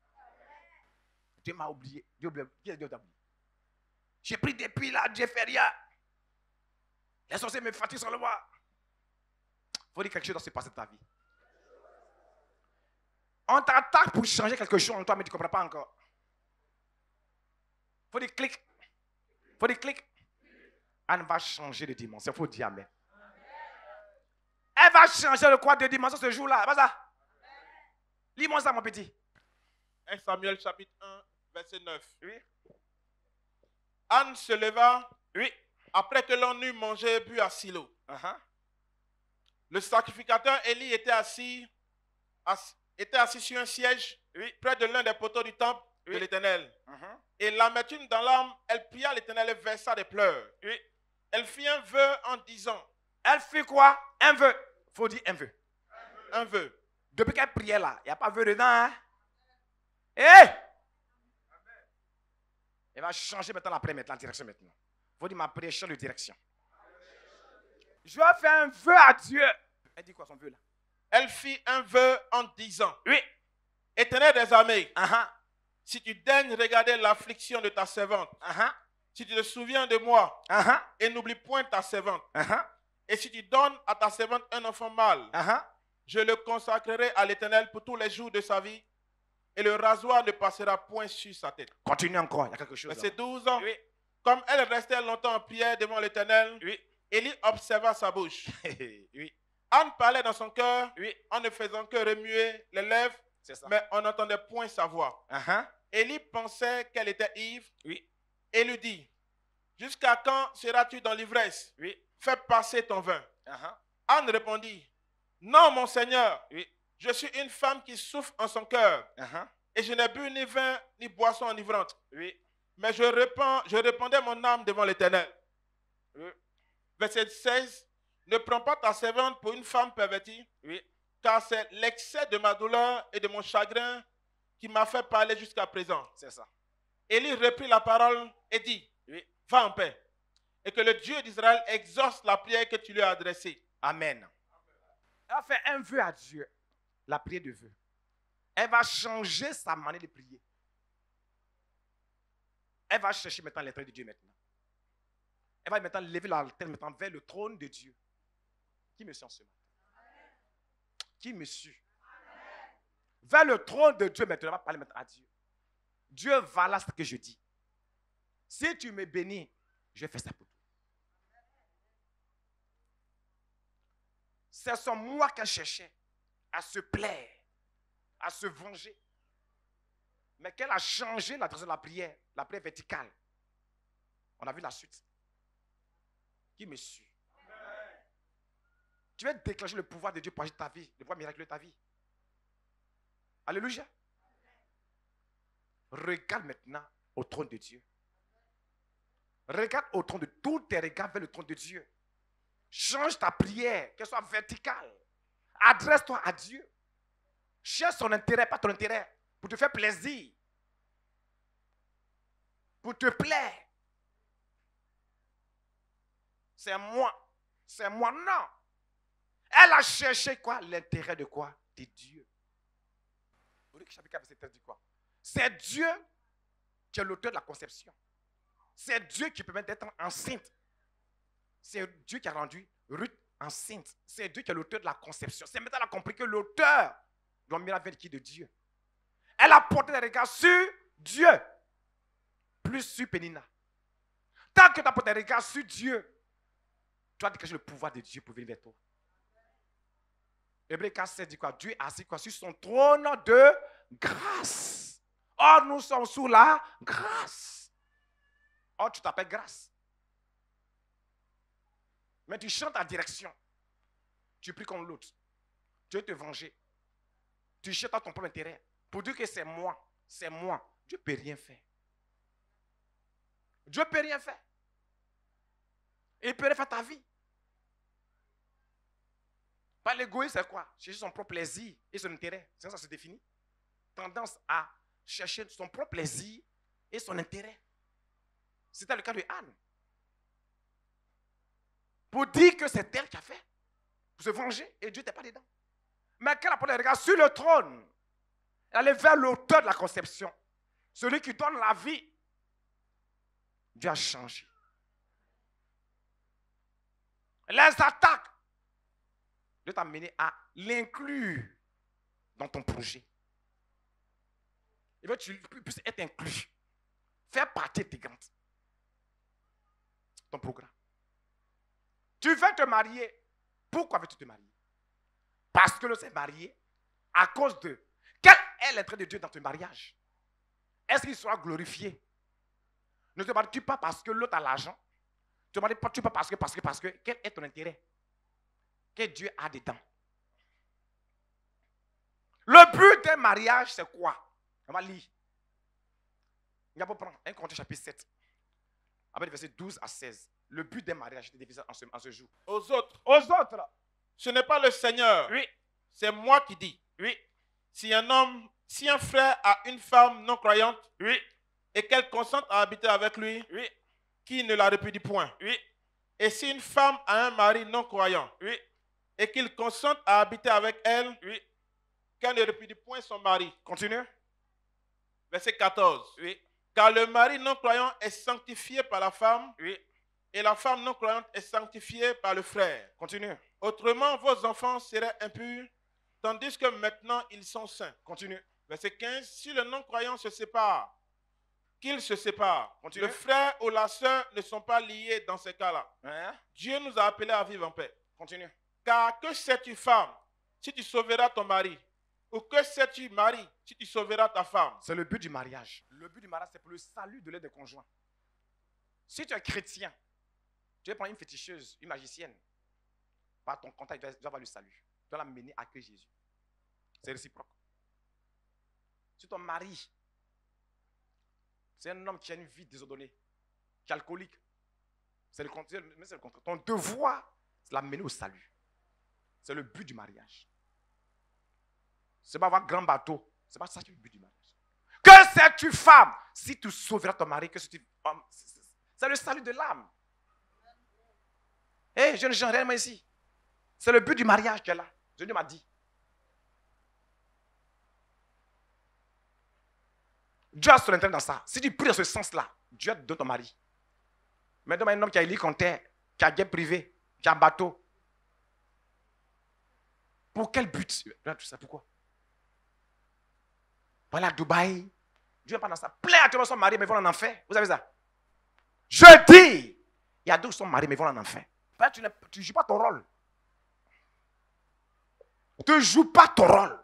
Dieu m'a oublié. Dieu t'a oublié. J'ai pris des pieds là, Dieu fait rien. Les sorciers me fatiguent sur le bois. Il faut dire quelque chose dans ce passé de ta vie. On t'attaque pour changer quelque chose en toi, mais tu ne comprends pas encore. Il faut dire clic. Il faut dire clic. Anne va changer de dimension. Il faut dire Amen. Elle va changer de quoi de dimension ce jour-là. Pas ça? Lis-moi ça, mon petit. 1 Samuel chapitre 1, verset 9. Oui. Anne se leva, Oui. après que l'on eut mangé et bu à Silo. Le sacrificateur Élie était assis sur un siège, oui, près de l'un des poteaux du temple, oui, de l'Éternel. Et l'amertume dans l'âme, elle pria l'Éternel et versa des pleurs. Oui. Elle fit un vœu en disant. Elle fit quoi? Un vœu. Il faut dire un vœu. Un vœu. Depuis qu'elle priait là, il n'y a pas vœu dedans. Hein? Hey! Elle va changer maintenant la direction maintenant. Il faut dire ma prière change de direction. Je vais faire un vœu à Dieu. Elle dit quoi son vœu là? Elle fit un vœu en disant. Oui. Éternel des armées, si tu daignes regarder l'affliction de ta servante, si tu te souviens de moi, et n'oublie point ta servante, et si tu donnes à ta servante un enfant mâle, je le consacrerai à l'Éternel pour tous les jours de sa vie, et le rasoir ne passera point sur sa tête. Continue encore, il y a quelque chose. Verset 12. Oui. Comme elle restait longtemps en prière devant l'Éternel, oui, Élie observa sa bouche. Oui. Anne parlait dans son cœur, oui, en ne faisant que remuer les lèvres, mais on n'entendait point sa voix. Élie pensait qu'elle était ivre, oui, et lui dit, jusqu'à quand seras-tu dans l'ivresse? Oui. Fais passer ton vin. Anne répondit, non, mon Seigneur, oui, je suis une femme qui souffre en son cœur, et je n'ai bu ni vin ni boisson enivrante. Oui. Mais je répandais mon âme devant l'Éternel. Oui. Verset 16. Ne prends pas ta servante pour une femme pervertie, oui, car c'est l'excès de ma douleur et de mon chagrin qui m'a fait parler jusqu'à présent. C'est ça. Élie reprit la parole et dit, oui, va en paix, et que le Dieu d'Israël exauce la prière que tu lui as adressée. Amen. Elle va faire un vœu à Dieu, la prière de vœu. Elle va changer sa manière de prier. Elle va chercher maintenant l'intérêt de Dieu maintenant. Elle va maintenant lever la tête maintenant vers le trône de Dieu. Qui me suit en ce matin? Qui me suit? Vers le trône de Dieu maintenant, elle va parler maintenant à Dieu. Dieu va là ce que je dis. Si tu me bénis, je vais faire ça pour toi. C'est son moi qu'elle cherchait à se plaire, à se venger. Mais qu'elle a changé la direction de la prière verticale. On a vu la suite. Qui me suit? Tu vas déclencher le pouvoir de Dieu pour agir ta vie, le pouvoir miraculeux de ta vie. Alléluia. Regarde maintenant au trône de Dieu. Regarde au trône de tous tes regards vers le trône de Dieu. Change ta prière, qu'elle soit verticale. Adresse-toi à Dieu. Cherche son intérêt, pas ton intérêt. Pour te faire plaisir. Pour te plaire. C'est moi. C'est moi, non. Elle a cherché quoi? L'intérêt de quoi? De Dieu. Dit quoi? C'est Dieu qui est l'auteur de la conception. C'est Dieu qui permet d'être enceinte. C'est Dieu qui a rendu Ruth enceinte. C'est Dieu qui est l'auteur de la conception. C'est maintenant qu'elle a compris que l'auteur doit miracle vient qui de Dieu. Elle a porté les regards sur Dieu. Plus sur Pénina. Tant que tu as porté les regards sur Dieu, tu as déclenché le pouvoir de Dieu pour venir vers toi. Hébreux 4:7 dit quoi? Dieu est assis quoi? Sur son trône de grâce. Or, nous sommes sous la grâce. Or, tu t'appelles grâce. Mais tu chantes en direction. Tu pries comme l'autre. Tu veux te venger. Tu cherches à ton propre intérêt. Pour dire que c'est moi. C'est moi. Dieu ne peut rien faire. Dieu ne peut rien faire. Et il peut rien faire ta vie. Par l'égoïsme, c'est quoi? Chercher son propre plaisir et son intérêt. C'est ça que ça se définit. Tendance à chercher son propre plaisir et son intérêt. C'était le cas de Anne. Pour dire que c'est elle qui a fait. Pour se venger. Et Dieu n'était pas dedans. Mais quand la porte regarde sur le trône, elle allait vers l'auteur de la conception. Celui qui donne la vie. Dieu a changé. Les attaques. Dieu t'a amené à l'inclure dans ton projet. Il veut que tu puisses être inclus. Faire partie intégrante. Ton programme. Tu veux te marier. Pourquoi veux-tu te marier? Parce que l'on s'est marié à cause de. Quel est l'intérêt de Dieu dans ton mariage? Est-ce qu'il sera glorifié? Ne te maries-tu pas parce que l'autre a l'argent? Ne te maries-tu pas parce que. Quel est ton intérêt? Que Dieu a dedans. Le but d'un mariage, c'est quoi? On va lire. On va prendre 1 Corinthiens chapitre 7. Avec les versets 12 à 16. Le but d'un mariage est divisé en ce jour. Aux autres. Aux autres. Ce n'est pas le Seigneur. Oui. C'est moi qui dis. Oui. Si un frère a une femme non croyante, Oui. et qu'elle consente à habiter avec lui, Oui. qui ne la répudie point. Oui. Et si une femme a un mari non croyant, Oui. et qu'il consente à habiter avec elle, Oui. qu'elle ne répudie point son mari. Continue. Verset 14. Oui. Car le mari non croyant est sanctifié par la femme, Oui. et la femme non croyante est sanctifiée par le frère. Continue. Autrement, vos enfants seraient impurs, tandis que maintenant ils sont saints. Continue. Verset 15. Si le non-croyant se sépare, qu'il se sépare. Continue. Le frère ou la sœur ne sont pas liés dans ces cas-là. Hein? Dieu nous a appelés à vivre en paix. Continue. Car que sais-tu, femme, si tu sauveras ton mari? Ou que sais-tu, mari, si tu sauveras ta femme? C'est le but du mariage. Le but du mariage, c'est pour le salut de l'aide des conjoints. Si tu es chrétien, tu vas prendre une féticheuse, une magicienne, par ton contact, tu vas avoir le salut. Tu vas la mener à Christ Jésus. C'est réciproque. Si ton mari, c'est un homme qui a une vie désordonnée, qui est alcoolique, c'est le contraire. Ton devoir, c'est l'amener au salut. C'est le but du mariage. C'est pas avoir grand bateau. C'est pas ça qui est le but du mariage. Que sais-tu, femme, si tu sauveras ton mari, que sais-tu, homme, c'est le salut de l'âme. Hé, jeune gens, réellement ici. C'est le but du mariage qui est là. Dieu m'a dit. Dieu a son intérêt dans ça. Si tu pries dans ce sens-là, Dieu te donne ton mari. Mais demain, un homme qui a hélicoptère, qui a guet privé, qui a un bateau. Pour quel but? Tu sais pourquoi? Voilà, à Dubaï. Dieu n'est pas dans ça. Plein à son mari, mais ils vont en enfer. Vous savez ça? Je dis, il y a d'autres qui sont mariés, mais ils vont en enfer. Tu ne joues pas ton rôle. Tu ne joues pas ton rôle.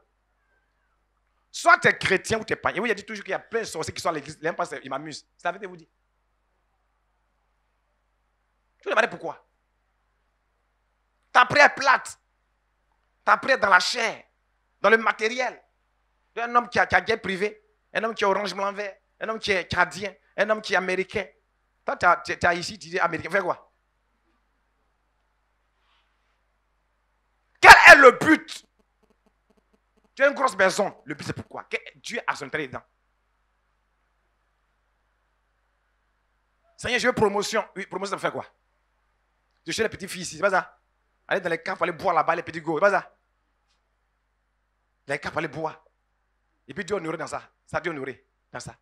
Soit tu es chrétien ou tu n'es pas. Et oui, il a dit toujours qu'il y a plein de sorciers qui sont à l'église. Ils m'amusent. C'est la vérité, vous dit. Tu me demandez pourquoi? Ta prière est plate. Ta prière dans la chair, dans le matériel. Tu es un homme qui a guerre privée, un homme qui est orange blanc vert, un homme qui est canadien, un homme qui est américain. Toi, tu es ici, tu dis américain. Fais quoi? Quel est le but? Tu as une grosse maison. Le but, c'est pourquoi? Dieu a son intérêt dedans. Seigneur, je veux promotion. Oui, promotion, ça me fait quoi? Je cherche les petites filles ici, c'est pas ça? Aller dans les caves, aller boire là-bas, les petits go, c'est pas ça? Dans les caves, aller boire. Et puis Dieu honoré dans ça. Ça, Dieu honoré dans ça.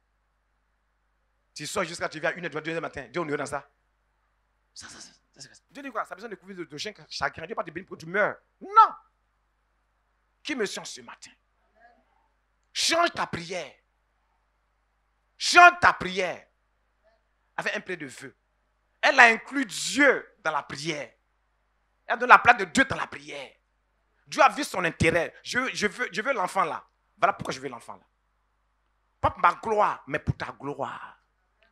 Tu sors jusqu'à tu viens à 1h, 2h du matin. Dieu honoré dans ça. Ça. Dieu dit quoi? Ça a besoin de couvrir de chien chagrin. Dieu pas te bénir pour que tu meurs. Non! Qui me sent ce matin? Change ta prière. Change ta prière. Avec un prière de vœux. Elle a inclus Dieu dans la prière. Elle donne la place de Dieu dans la prière. Dieu a vu son intérêt. Je veux l'enfant là. Voilà pourquoi je veux l'enfant là. Pas pour ma gloire, mais pour ta gloire.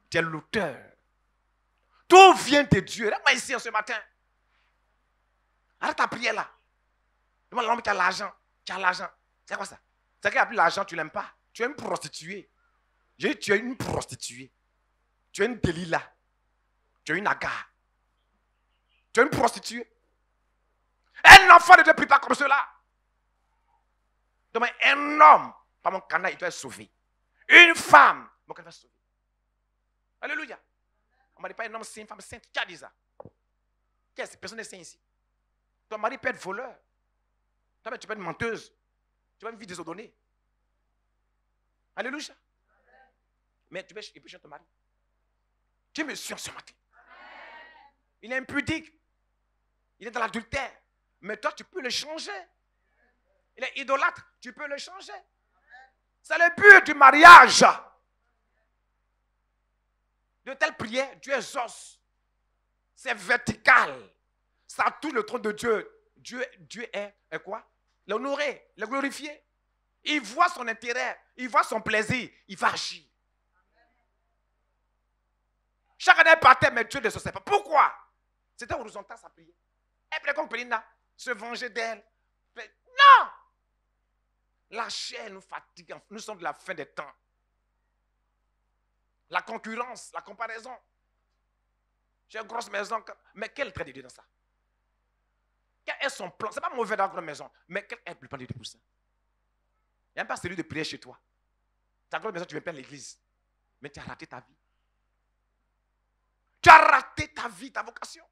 Tu es l'auteur. Tout vient de Dieu. Regarde-moi ici ce matin. Arrête ta prière là. Demande l'homme, tu as l'argent. Tu as l'argent. C'est quoi ça? C'est qu'il a plus l'argent, tu ne l'aimes pas. Tu es une prostituée. J'ai dit, tu es une prostituée. Tu es une Delilah. Tu es une Agar. Tu es une prostituée. Un enfant ne te prie pas comme cela. Donc, un homme, par mon canal, il doit être sauvé. Une femme, mon canal va être sauvé. Alléluia. On ne m'a dit pas un homme saint, une femme sainte. Qui a dit ça? Qu'est-ce que personne n'est saint ici? Ton mari peut être voleur. Toi, tu peux être menteuse. Tu vas une vie désordonnée. Alléluia. Mais tu peux changer ton mari. Tu me suis ce matin. Il est impudique. Il est dans l'adultère. Mais toi, tu peux le changer. Il est idolâtre. Tu peux le changer. C'est le but du mariage. De telles prières, Dieu exauce. C'est vertical. Ça touche le trône de Dieu. Dieu est quoi? L'honorer, le glorifier. Il voit son intérêt. Il voit son plaisir. Il va agir. Chaque année partait, mais Dieu ne se sait pas. Pourquoi? C'était horizontal sa prière. Elle priait comme Pénina, se venger d'elle. Non! La chair nous fatigue. Nous sommes de la fin des temps. La concurrence, la comparaison. J'ai une grosse maison. Mais quel trait de Dieu dans ça? Quel est son plan? Ce n'est pas mauvais d'avoir une grande maison. Mais quel est le plan de Dieu pour ça? Il n'y a pas celui de prier chez toi. Ta grande maison, tu viens plein l'église. Mais tu as raté ta vie. Tu as raté ta vie, ta vocation.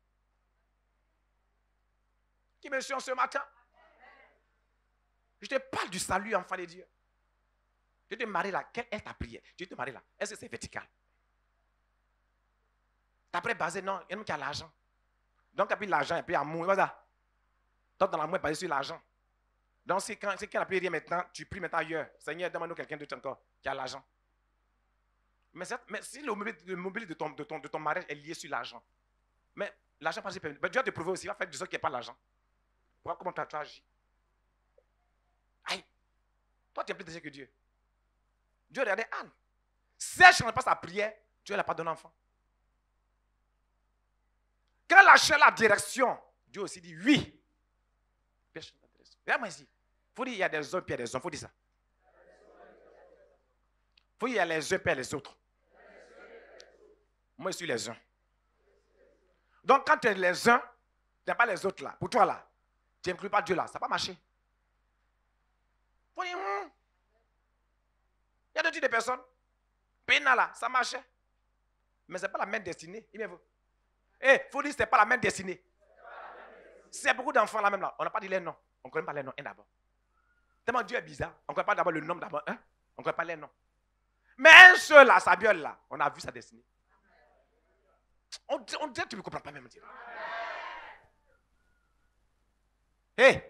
Qui me suit en ce matin? Je te parle du salut, enfant de Dieu. Tu te maries là. Quelle est ta prière? Tu te maries là. Est-ce que c'est vertical? Ta prière basée, non. Il y a qui a l'argent. Donc, il y a plus l'argent, il y a plus l'amour. Voilà. Donc, dans l'amour est basé sur l'argent. Donc, c'est quand la prière maintenant, tu pries maintenant ailleurs. Seigneur, demande-nous quelqu'un d'autre encore qui a l'argent. Mais si le mobilier de ton mariage est lié sur l'argent, mais l'argent, Dieu va te prouver aussi, il va faire du sol qui n'est pas l'argent. Voilà comment tu agis. Aïe, toi, tu es plus désiré que Dieu. Dieu regardait Anne. Si elle ne change pas sa prière, Dieu n'a pas donné enfant. Quand elle a cherché la direction, Dieu aussi dit oui. Regarde-moi ici. Il faut dire qu'il y a des hommes et des hommes. Il faut dire ça. Il faut dire qu'il y a les uns et les autres. Moi, je suis les uns. Donc, quand tu es les uns, tu n'es pas les autres là. Pour toi là, tu n'inclus pas Dieu là. Ça n'a pas marché. Il faut dire, il y a deux types de personnes. Pénal là, ça marchait. Mais ce n'est pas la même destinée. Il faut dire que ce n'est pas la même destinée. C'est beaucoup d'enfants là même là. On n'a pas dit les noms. On ne connaît pas les noms. Un d'abord. Tellement Dieu est bizarre. On ne connaît pas d'abord le nom d'abord. Hein? On ne connaît pas les noms. Mais un seul là, sa biole là, on a vu sa destinée. On dit que tu ne comprends pas même. Il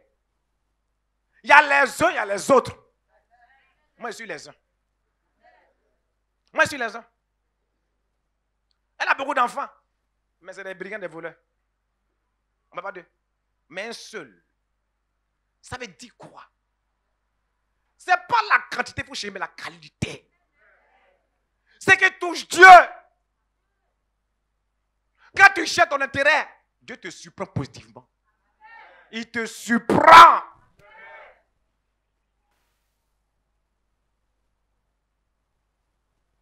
y a les uns, il y a les autres. Moi, je suis les uns. Moi, je suis les uns. Elle a beaucoup d'enfants. Mais c'est des brigands, des voleurs. On ne parle pas d'eux. Mais un seul. Ça veut dire quoi? Ce n'est pas la quantité pour chercher, mais la qualité. C'est que touche Dieu. Quand tu cherches ton intérêt, Dieu te surprend positivement. Il te surprend.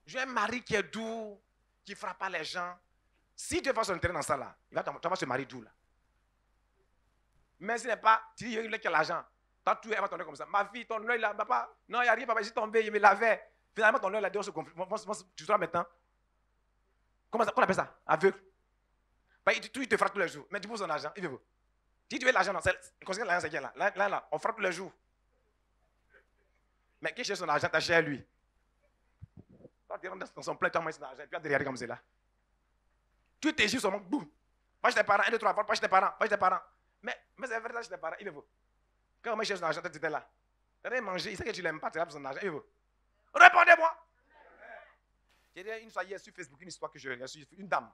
J'ai un mari qui est doux, qui ne frappe pas les gens. Si Dieu va son intérêt dans ça là, tu vas se marier doux là. Mais ce n'est pas, tu dis, il y a l'argent. Quand tu es, va tomber comme ça. Ma fille, ton œil là, papa, non, il n'y a rien, papa, j'ai tombé, il me lavait. Finalement, ton œil là, dehors se conflit. Tu seras maintenant. Comment on appelle ça? Aveugle. Il te frappe tous les jours. Mais tu poses son argent, il veut. Si tu veux l'argent, considère l'argent, c'est qui là? Là, on frappe tous les jours. Mais qui cherche son argent, t'as cher lui. Toi, tu rentres dans son plein, tu as son argent, tu vas te regarder comme c'est là. Tu te jures seulement, boum. Va chez tes parents, 1, 2, 3, va chez tes parents, va chez tes parents. Mais c'est vrai, chez tes parents, il veut. Quand on cherche son argent, tu étais là. Tu as rien mangé, il sait que tu ne l'aimes pas, tu as son argent, il veut. Répondez-moi. J'ai dit une fois hier sur Facebook, une histoire que je reçue, une dame.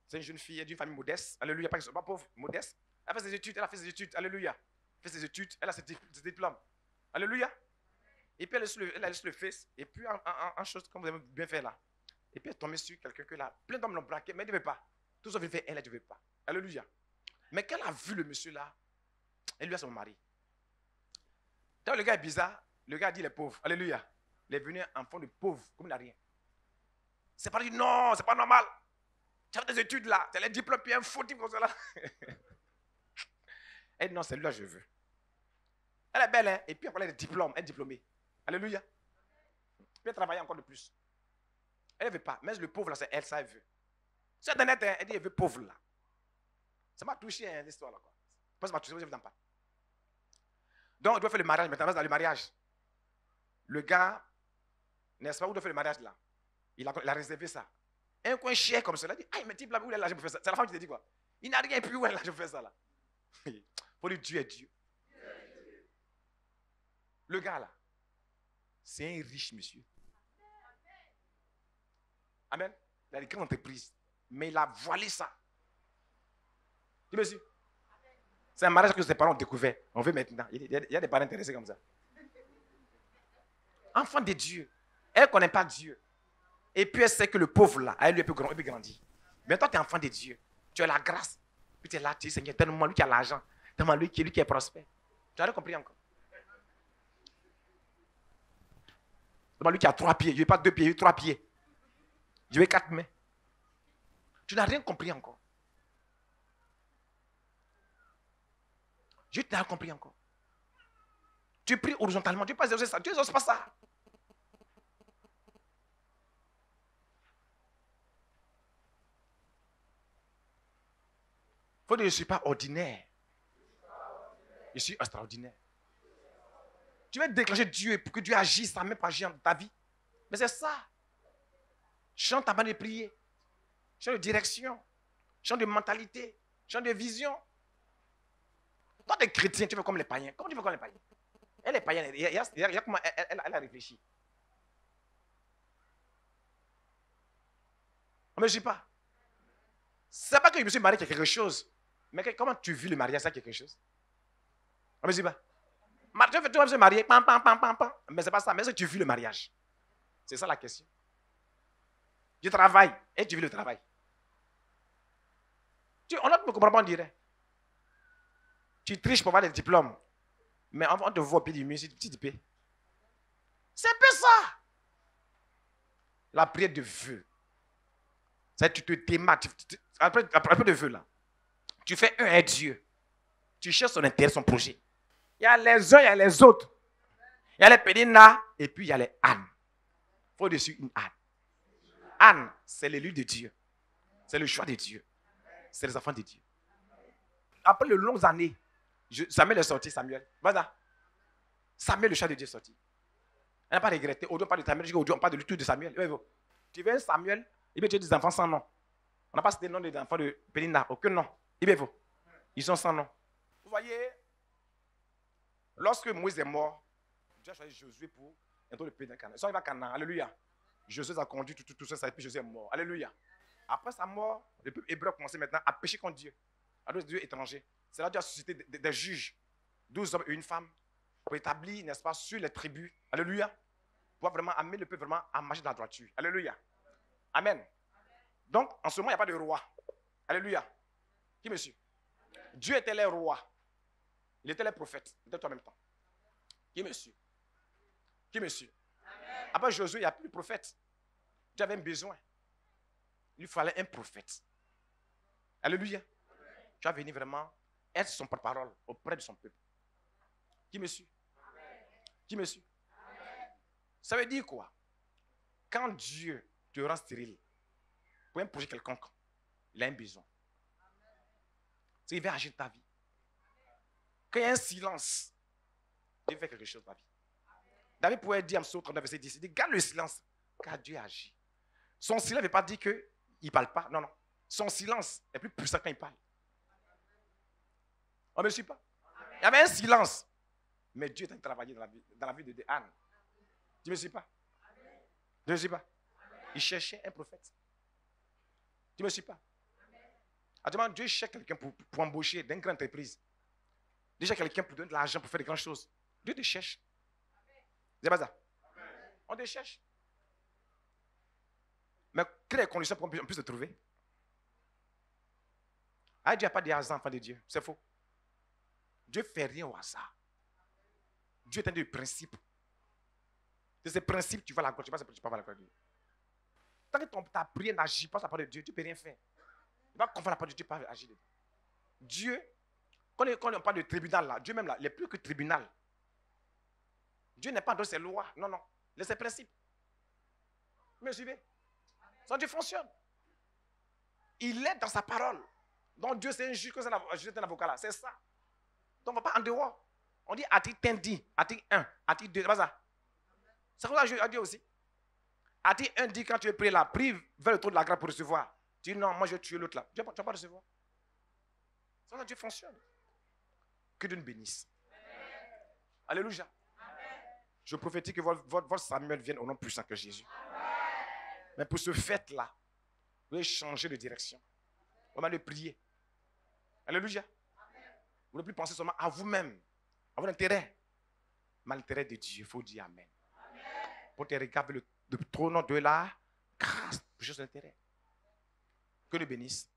C'est une jeune fille d'une famille modeste. Alléluia, pas pauvre, modeste. Elle a fait ses études, Alléluia. fait ses études, elle a ses diplômes. Alléluia. Et puis elle a le face. Et puis en chose comme vous avez bien fait là. Et puis elle est tombée sur quelqu'un que là, plein d'hommes l'ont braqué, mais elle ne veut pas. Tout ça veut faire, elle ne veut pas. Alléluia. Mais quand elle a vu le monsieur là, elle lui a son mari. Quand le gars est bizarre, le gars dit il est pauvre. Alléluia. Il est venu enfant de pauvre, comme il n'a rien. C'est pas dit non, c'est pas normal. Tu as des études là, tu as les diplômes, puis un faux type comme ça là. Elle dit non, celui-là je veux. Elle est belle, hein? Et puis après elle a des diplômes, elle est diplômée. Alléluia. Puis elle travaille encore de plus. Elle ne veut pas. Mais le pauvre là, c'est elle, ça elle veut. C'est honnête, hein? Elle dit elle veut pauvre là. Ça m'a touché hein, l'histoire là. Quoi. Ça m'a touché, je ne vous en parle. Donc on doit faire le mariage. Maintenant, dans le mariage, le gars, n'est-ce pas, où doit faire le mariage là? Il a réservé ça. Un coin cher comme ça, il a dit, ah, mais type là, où est là, je peux faire ça? C'est la femme qui te dit quoi? Il n'a rien, et puis où est là, je peux faire ça là? Pour lui, Dieu est Dieu. Le gars là, c'est un riche monsieur. Amen. Il a des grandes entreprises. Mais il a voilé ça. Tu me suis? C'est un mariage que ses parents ont découvert. On veut maintenant. Il y a des parents intéressés comme ça. Enfant de Dieu. Elle ne connaît pas Dieu. Et puis elle sait que le pauvre là, elle lui peut grandir. Mais toi, tu es enfant de Dieu. Tu as la grâce. Puis tu es là, tu dis, Seigneur, tellement lui qui a l'argent. Tellement lui qui est prospère. Tu as rien compris encore. Tellement lui qui a 3 pieds. Je veux pas 2 pieds, je veux 3 pieds. Je veux 4 mains. Tu n'as rien compris encore. Je n'ai rien compris encore. Tu pries horizontalement. Tu n'oses pas ça. Tu n'oses pas ça. Il faut dire, je ne suis pas ordinaire. Je suis extraordinaire. Tu veux déclencher Dieu pour que Dieu agisse, ça même pas agir dans ta vie. Mais c'est ça. Chante ta manière de prier. Chante de direction. Chante de mentalité. Chante de vision. Toi, t'es chrétien, tu fais comme les païens. Comment tu fais comme les païens? Elle est païenne. Il y a comment elle a réfléchi. On ne me suit pas. C'est pas que je me suis marié quelque chose. Mais comment tu vis le mariage, ça quelque chose? On ne me suit pas. Tu vas se marier, pam, pam, pam, pam, pam. Mais c'est pas ça. Mais est-ce que tu vis le mariage? C'est ça la question. Tu travailles et tu vis le travail. On ne me comprend pas, on dirait. Tu triches pour avoir des diplômes. Mais on te voit au pied du mur, c'est petit peu. C'est un peu ça. La prière de vœux. C'est tu te démarques. Après de vœux là. Tu fais un à Dieu. Tu cherches son intérêt, son projet. Il y a les uns, il y a les autres. Il y a les pédina et puis il y a les ânes. Il faut dessus une âne. Anne, c'est l'élu de Dieu. C'est le choix de Dieu. C'est les enfants de Dieu. Après de longues années, Samuel est sorti, Samuel. Voilà. Samuel, le choix de Dieu est sorti. Elle n'a pas regretté. Aujourd'hui, on parle de Samuel. Aujourd'hui, on parle de l'étude de Samuel. Tu veux Samuel, et bien tu as des enfants sans nom. On n'a pas cité le nom des enfants de Pénina. Aucun nom. Ils sont sans nom. Vous voyez, lorsque Moïse est mort, Dieu a choisi Josué pour entrer le pays de Canaan. Ils sont arrivés à Canaan. Alléluia. Josué a conduit tout ça, et puis Josué est mort. Alléluia. Après sa mort, le peuple hébreu a commencé maintenant à pécher contre Dieu. Alors Dieu étranger. C'est là que Dieu a suscité des juges, 12 hommes et une femme, pour établir, n'est-ce pas, sur les tribus. Alléluia. Pour vraiment amener le peuple vraiment à marcher dans la droiture. Alléluia. Amen. Donc, en ce moment, il n'y a pas de roi. Alléluia. Qui me suit? Dieu était les rois. Il était les prophètes. Il était tout en même temps. Qui me suit? Qui me suit? Après Josué, il n'y a plus de prophète. Dieu avait un besoin. Il lui fallait un prophète. Alléluia. Tu vas venir vraiment être son porte-parole auprès de son peuple. Qui me suit? Qui me suit? Ça veut dire quoi? Quand Dieu te rend stérile, pour un projet quelconque, il a un besoin. Il va agir ta vie. Quand il y a un silence, Dieu fait quelque chose dans ta vie. David pouvait dire en Psaume 39, verset 10, il dit, garde le silence, car Dieu agit. Son silence ne veut pas dire qu'il ne parle pas. Non, non. Son silence est plus puissant quand il parle. On ne me suit pas? Il y avait un silence. Mais Dieu est en train de travailler dans la vie de Anne. Tu ne me suis pas? Tu ne me suis pas? Il cherchait un prophète. Tu ne me suis pas? Actuellement, Dieu cherche quelqu'un pour embaucher dans une grande entreprise. Déjà, quelqu'un pour donner de l'argent pour faire de grandes choses. Dieu te cherche. C'est pas ça. On te cherche. Mais quelles sont les conditions pour qu'on puisse te trouver? Ah, Dieu n'a pas de hasard, enfant de Dieu. C'est faux. Dieu ne fait rien au hasard. Dieu est un Dieu de principe. De ces principes, tu vas la gloire. Tu ne sais pas si tu vas la gloire de Dieu. Tant que ta prière n'agit pas sur la parole de Dieu, tu ne peux rien faire. Tu vas comprendre la parole de Dieu, tu ne peux pas agir. Dieu, quand on parle de tribunal, là, Dieu même là, il n'est plus que tribunal. Dieu n'est pas dans ses lois. Non, non. De ses principes. Vous me suivez? Ça, Dieu fonctionne. Il est dans sa parole. Donc Dieu, c'est un juge, c'est un avocat là. C'est ça. Donc on ne va pas en dehors. On dit article 1 dit, article 1, article 2, c'est pas ça. C'est comme ça à Dieu aussi. Article 1 dit quand tu es prié là, prie vers le trône de la grâce pour recevoir. Tu dis non, moi je vais tuer l'autre là. Tu ne vas pas recevoir. C'est comme ça que Dieu fonctionne. Que Dieu nous bénisse. Amen. Alléluia. Amen. Je prophétise que votre Samuel vienne au nom puissant que Jésus. Amen. Mais pour ce fait-là, vous devez changer de direction. Vous devez prier. Alléluia. Amen. Vous ne devez plus penser seulement à vous-même, à votre intérêt. Mais à l'intérêt de Dieu, il faut dire Amen. Amen. Pour te regarder le trône de la grâce pour juste l'intérêt. Que Dieu bénisse.